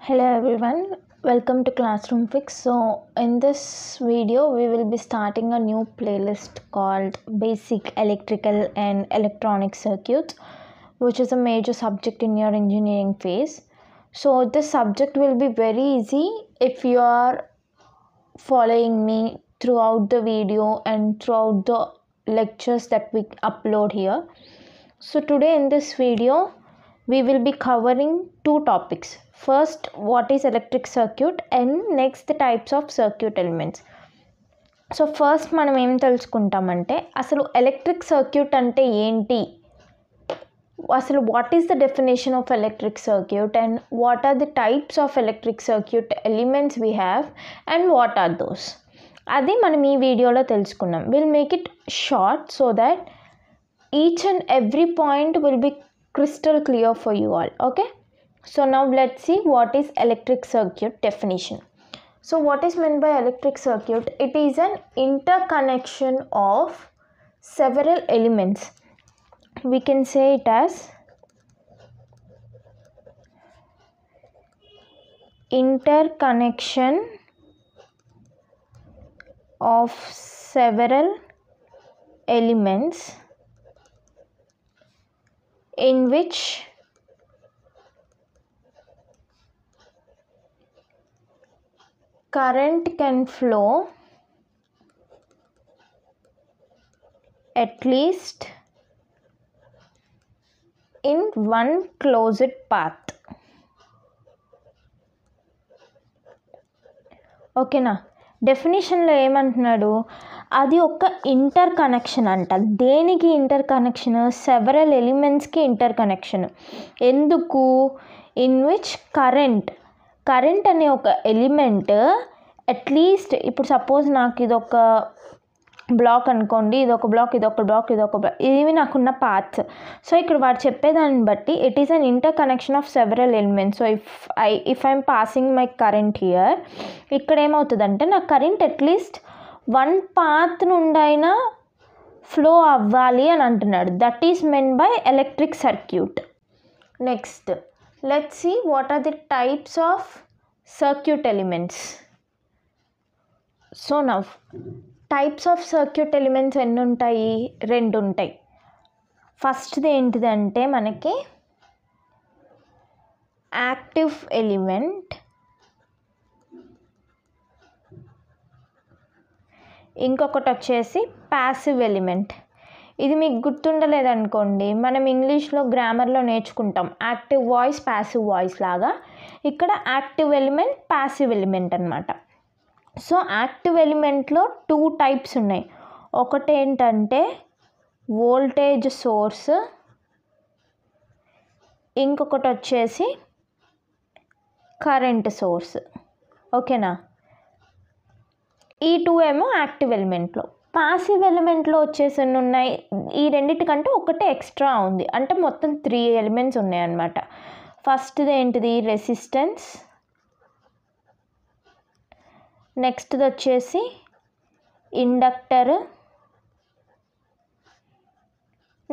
Hello everyone, welcome to Classroom Fix. So in this video we will be starting a new playlist called Basic Electrical and Electronic Circuits, which is a major subject in your engineering phase. So this subject will be very easy if you are following me throughout the video and throughout the lectures that we upload here. So today in this video we will be covering two topics. First, what is electric circuit, and next the types of circuit elements. So first మనం ఏం తెలుసుకుంటామంటే అసలు electric circuit అంటే ఏంటి, అసలు what is the definition of electric circuit and what are the types of electric circuit elements we have and what are those, అది మనం ఈ వీడియోలో తెలుసుకున్నాం. Will make it short so that each and every point will be crystal clear for you all. Okay, so now let's see what is electric circuit definition. So what is meant by electric circuit? It is an interconnection of several elements. We can say it as interconnection of several elements in which current can flow at least in one closed path. ఓకేనా, డెఫినేషన్లో ఏమంటున్నాడు, అది ఒక inter connection అంట. దేనికి interconnection? Several ఎలిమెంట్స్కి interconnection. ఎందుకు? In which current అనే ఒక ఎలిమెంట్ అట్లీస్ట్, ఇప్పుడు సపోజ్ నాకు ఇదొక బ్లాక్ అనుకోండి, ఇదొక బ్లాక్, ఇవి నాకున్న పాత్స్. సో ఇక్కడ వాడు చెప్పేదాన్ని బట్టి it is an interconnection of several elements. So if I'm passing my current here, ఇక్కడ ఏమవుతుందంటే నా కరెంట్ అట్లీస్ట్ వన్ పాత్ నుండైనా ఫ్లో అవ్వాలి అని అంటున్నాడు. That is meant by electric circuit. Next let's see what are the types of circuit elements. So now types of circuit elements ఎన్ని ఉంటాయి? రెండు ఉంటాయి. ఫస్ట్ది ఏంటిదంటే మనకి యాక్టివ్ ఎలిమెంట్, ఇంకొకటి వచ్చేసి ప్యాసివ్ ఎలిమెంట్. ఇది మీకు గుర్తుండలేదనుకోండి, మనం ఇంగ్లీష్లో గ్రామర్లో నేర్చుకుంటాం యాక్టివ్ వాయిస్ ప్యాసివ్ వాయిస్ లాగా. ఇక్కడ యాక్టివ్ ఎలిమెంట్ ప్యాసివ్ ఎలిమెంట్ అనమాట. సో యాక్టివ్ ఎలిమెంట్లో టూ టైప్స్ ఉన్నాయి. ఒకటి ఏంటంటే వోల్టేజ్ సోర్స్, ఇంకొకటి వచ్చేసి కరెంట్ సోర్స్. ఓకేనా, ఈ టూ ఏమో యాక్టివ్ ఎలిమెంట్లో. పాసివ్ ఎలిమెంట్లో వచ్చేసి ఎన్ని ఉన్నాయి? ఈ రెండింటికంటే ఒకటే ఎక్స్ట్రా ఉంది, అంటే మొత్తం 3 ఎలిమెంట్స్ ఉన్నాయన్నమాట. ఫస్ట్ది ఏంటిది? రెసిస్టెన్స్. నెక్స్ట్ది వచ్చేసి ఇండక్టర్.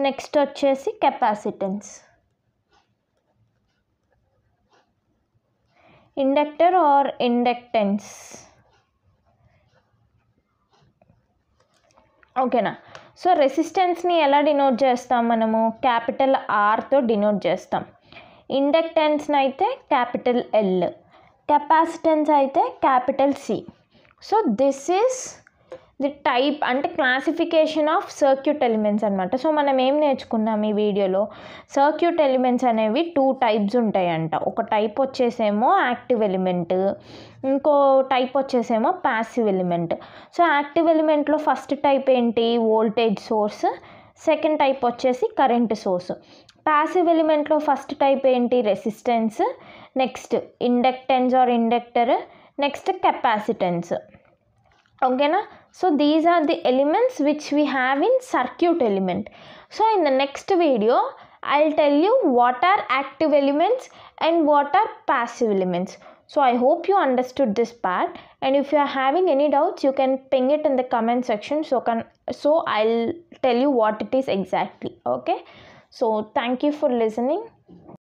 నెక్స్ట్ వచ్చేసి కెపాసిటెన్స్. Inductor or inductance. ఓకేనా, సో రెసిస్టెన్స్ని ఎలా డినోట్ చేస్తాం మనము? క్యాపిటల్ ఆర్తో డినోట్ చేస్తాం. ఇండక్టెన్స్ని అయితే క్యాపిటల్ ఎల్, కెపాసిటెన్స్ అయితే capital C. So this is the type, అంటే క్లాసిఫికేషన్ ఆఫ్ సర్క్యూట్ ఎలిమెంట్స్ అనమాట. సో మనం ఏం నేర్చుకున్నాం ఈ వీడియోలో? సర్క్యూట్ ఎలిమెంట్స్ అనేవి 2 టైప్స్ ఉంటాయంట. ఒక టైప్ వచ్చేసేమో యాక్టివ్ ఎలిమెంట్, ఇంకో టైప్ వచ్చేసేమో ప్యాసివ్ ఎలిమెంట్. సో యాక్టివ్ ఎలిమెంట్లో ఫస్ట్ టైప్ ఏంటి? Voltage source. సెకండ్ టైప్ వచ్చేసి కరెంట్ సోర్స్. ప్యాసివ్ ఎలిమెంట్లో ఫస్ట్ టైప్ ఏంటి? Resistance. Next inductance or inductor. Next capacitance. ఓకేనా, so these are the elements which we have in circuit element. So in the next video I'll tell you what are active elements and what are passive elements. So I hope you understood this part, and if you are having any doubts you can ping it in the comment section, so I'll tell you what it is exactly. Okay, so thank you for listening.